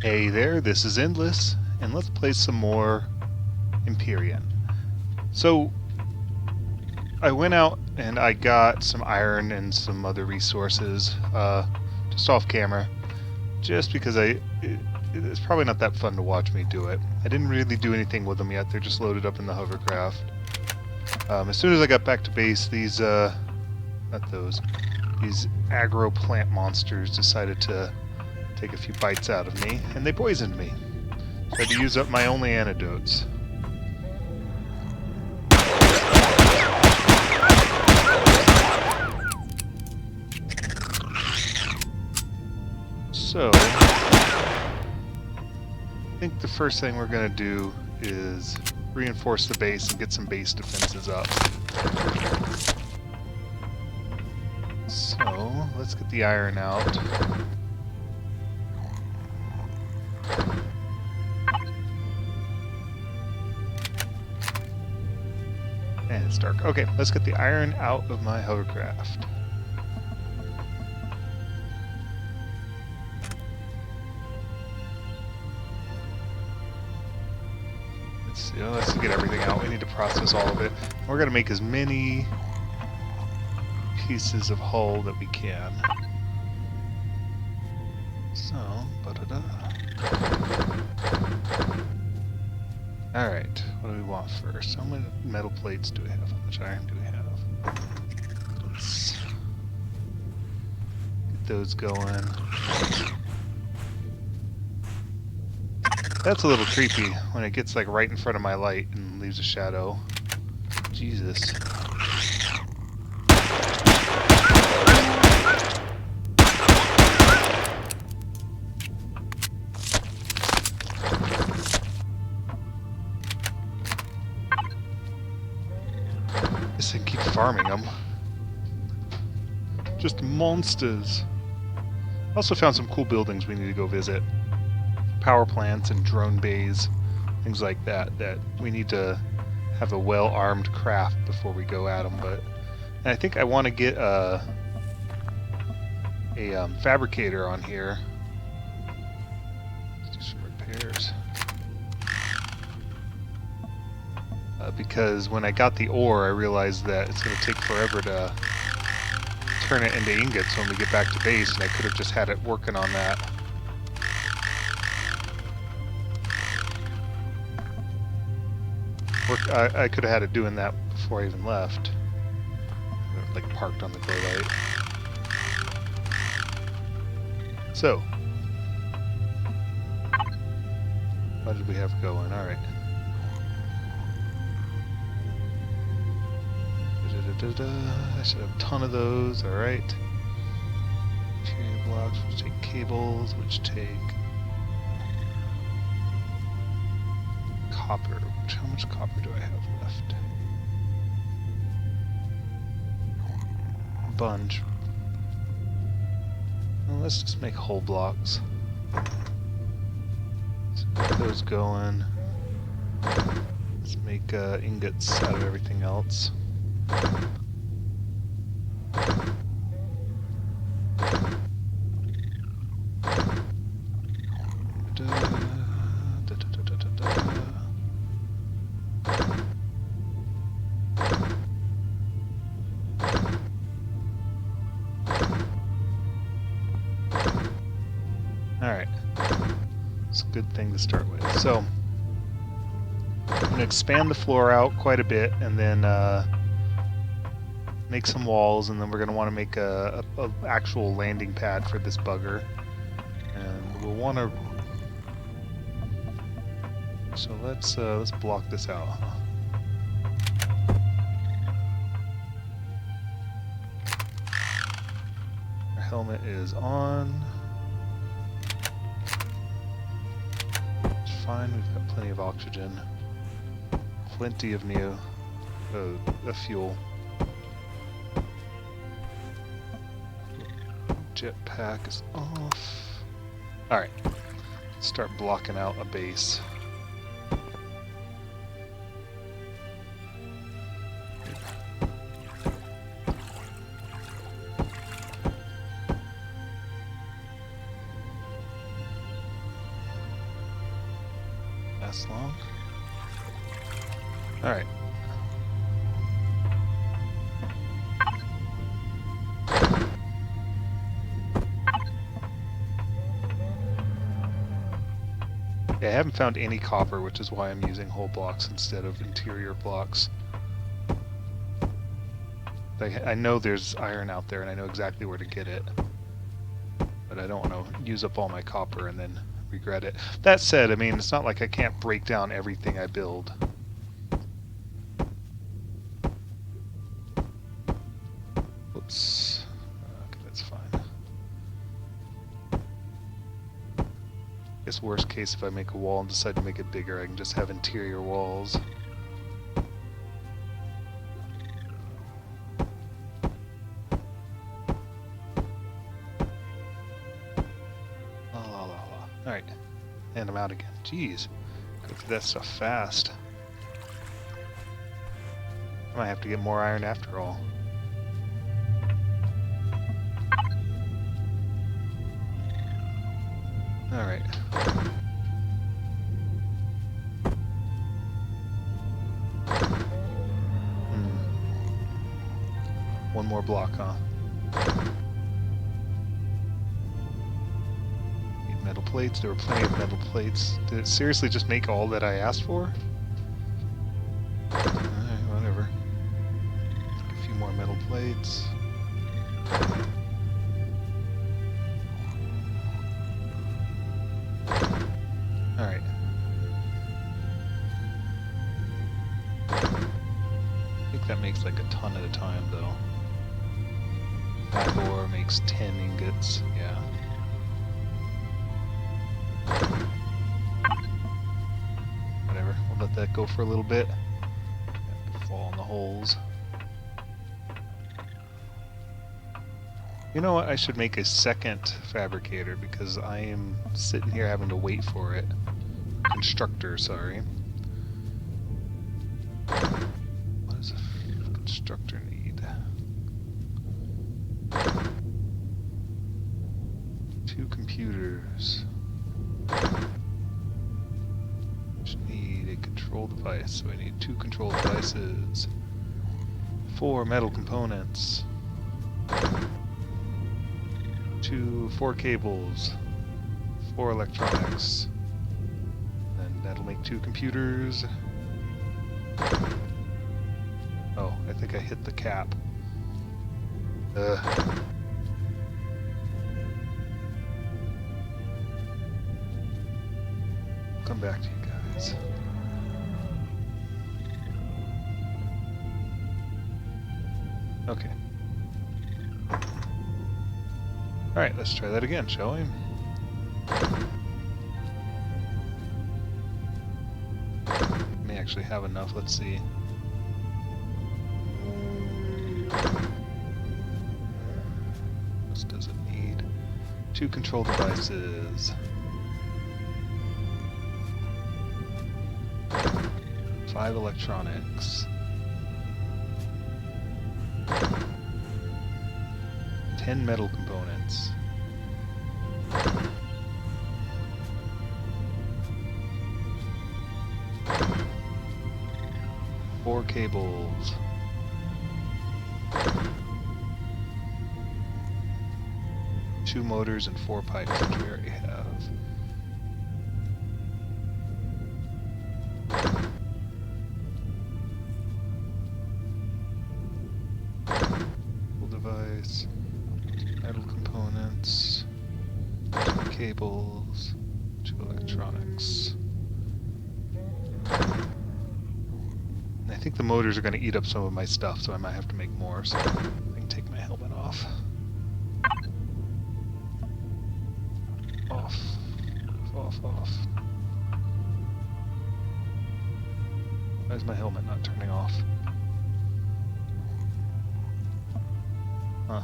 Hey there, this is Endless, and let's play some more Empyrion. So, I went out and I got some iron and some other resources, just off camera, just because it's probably not that fun to watch me do it. I didn't really do anything with them yet, they're just loaded up in the hovercraft. As soon as I got back to base, these aggro plant monsters decided to take a few bites out of me, and they poisoned me. So I had to use up my only antidotes. So, I think the first thing we're going to do is reinforce the base and get some base defenses up. So, let's get the iron out. And it's dark. Okay, let's get the iron out of my hovercraft. Let's get everything out. We need to process all of it. We're going to make as many pieces of hull that we can. So, alright, what do we want first? How many metal plates do we have? How much iron do we have? Let's get those going. That's a little creepy when it gets like right in front of my light and leaves a shadow. Jesus. This thing keeps farming them. Just monsters. Also found some cool buildings we need to go visit. Power plants and drone bays, things like that we need to have a well-armed craft before we go at them. And I think I want to get a fabricator on here. Let's do some repairs. Because when I got the ore, I realized that it's going to take forever to turn it into ingots when we get back to base, and I could have just had it working on that. I could have had it doing that before I even left. Like parked on the glow light. So, what did we have going? Alright. I should have a ton of those, alright. Material blocks, which take cables, which take copper. How much copper do I have left? A bunch. Well, let's just make hull blocks. Let's get those going. Let's make ingots out of everything else. Alright, it's a good thing to start with. So, I'm going to expand the floor out quite a bit, and then make some walls, and then we're going to want to make a actual landing pad for this bugger. And we'll want to... So let's block this out. Our helmet is on. Fine, we've got plenty of oxygen, plenty of fuel. Jetpack is off. Alright, let's start blocking out a base. last long. Alright. Yeah, I haven't found any copper, which is why I'm using whole blocks instead of interior blocks. I know there's iron out there, and I know exactly where to get it. But I don't want to use up all my copper and then regret it. That said, I mean, it's not like I can't break down everything I build. Whoops. Okay, that's fine. I guess worst case, if I make a wall and decide to make it bigger, I can just have interior walls. Alright. And I'm out again. Jeez. Go through that stuff fast. I might have to get more iron after all. Alright. One more block, huh? Need metal plates. There were plenty of metal plates. Did it seriously just make all that I asked for? Alright, whatever. A few more metal plates. Alright. I think that makes like a ton at a time, though. 5 ore makes 10 ingots, yeah. Whatever, we'll let that go for a little bit. Fall in the holes. You know what, I should make a second fabricator because I am sitting here having to wait for it. Constructor, sorry. What does a constructor need? 2 computers. Which need a control device, so I need 2 control devices. 4 metal components. 4 cables. 4 electronics. And that'll make 2 computers. Oh, I think I hit the cap. Come back to you guys. Okay. Alright, let's try that again, shall we? May actually have enough, let's see. What does it need? 2 control devices. 5 electronics. 10 metal components. 4 cables. 2 motors and 4 pipes, which we already have. Device, metal components, 2 cables, 2 electronics. And I think the motors are going to eat up some of my stuff, so I might have to make more, so I can take my helmet off. Off. Off. Why is my helmet not turning off? Huh.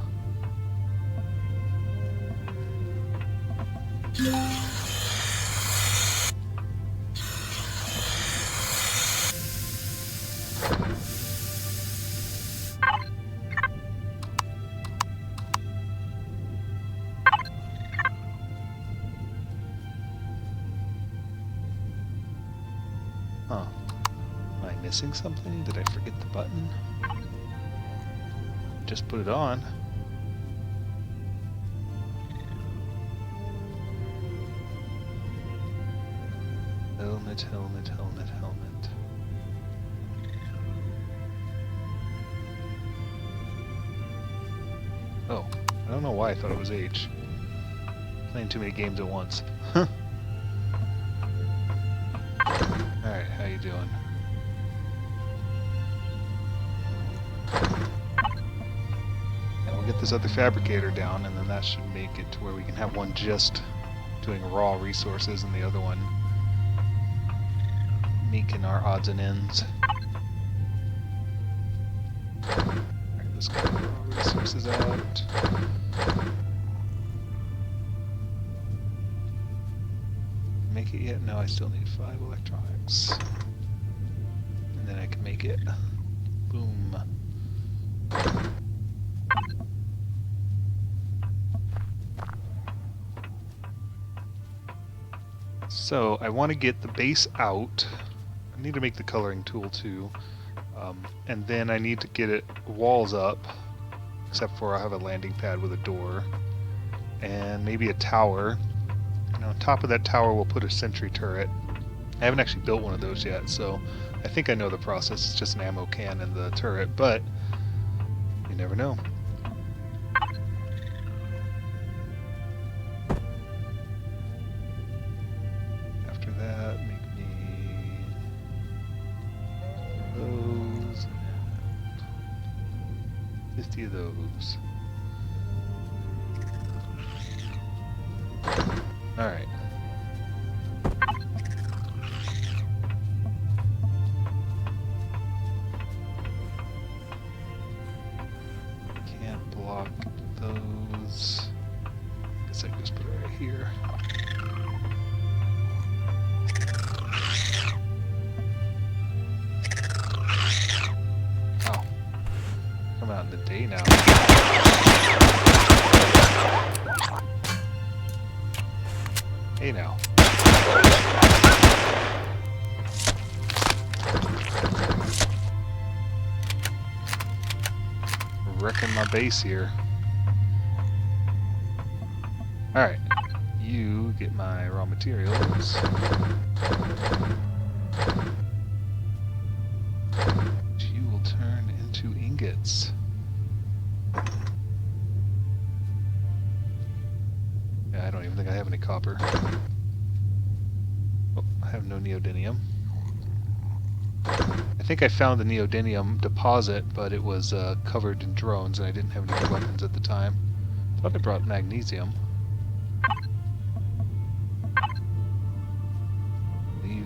Huh. Am I missing something? Did I forget the button? Just put it on. Helmet, helmet, helmet, helmet. Oh, I don't know why I thought it was H. Playing too many games at once. Alright, how you doing? And we'll get this other fabricator down, and then that should make it to where we can have one just doing raw resources and the other one making our odds and ends. Alright, let's get the raw resources out. Make it yet? No, I still need 5 electronics. And then I can make it. Boom. So, I want to get the base out. I need to make the coloring tool too. And then I need to get it walls up, except for I have a landing pad with a door. And maybe a tower. And on top of that tower we'll put a sentry turret. I haven't actually built one of those yet, so I think I know the process. It's just an ammo can and the turret, but you never know. After that, make me those. 50 of those. Alright. Can't block those. Guess I can just put it right here. Oh. Come out in the day now. Hey now. Wrecking my base here. Alright. You get my raw materials. You will turn into ingots. Yeah, I don't even think I have any copper. Oh, I have no neodymium. I think I found the neodymium deposit, but it was covered in drones and I didn't have any good weapons at the time. Thought I brought magnesium.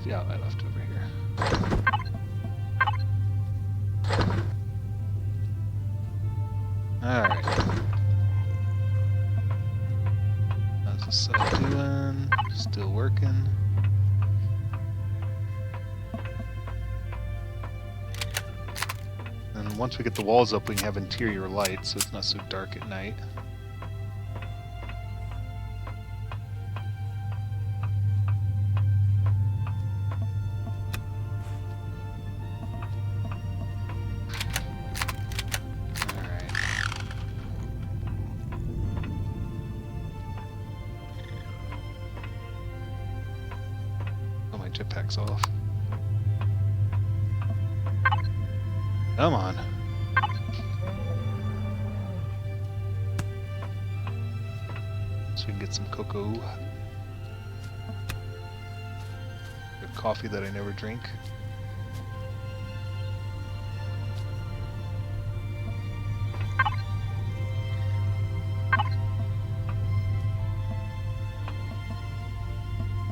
Yeah, I left it over here. Alright. How's the sub doing? Still working. And once we get the walls up, we can have interior light, so it's not so dark at night. Jetpack's off. Come on. So we can get some cocoa. Good coffee that I never drink.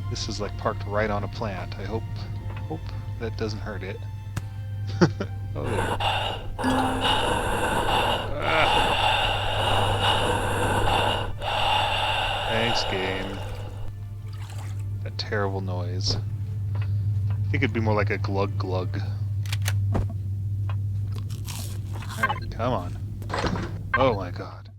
This is like parked right on a plant. I hope that doesn't hurt it. Oh. Thanks, game. That terrible noise. I think it'd be more like a glug glug. Alright, come on. Oh my god.